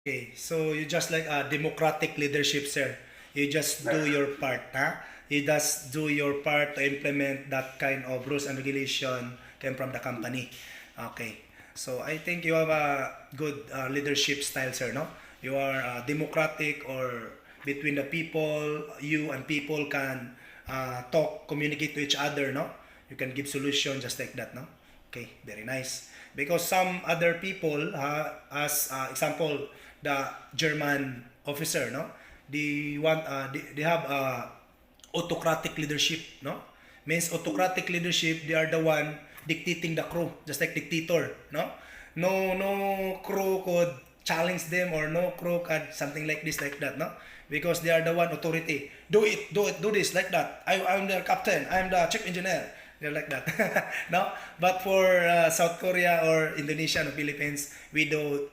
Okay, so you just like a democratic leadership, sir. You just do your part, huh? You just do your part to implement that kind of rules and regulation came from the company. Okay, so I think you have a good leadership style, sir. No, you are democratic, or between the people, you and people can talk, communicate to each other. No, you can give solution just like that. No, okay, very nice. Because some other people, as example, the German officer, no, they have autocratic leadership, no, means autocratic leadership. They are the one dictating the crew, just like dictator, no, no crew could challenge them, or no crew could something like this, like that, no, because they are the one authority. Do this like that. I'm the captain. I'm the chief engineer. They're like that. No, but for South Korea or Indonesia or Philippines, we do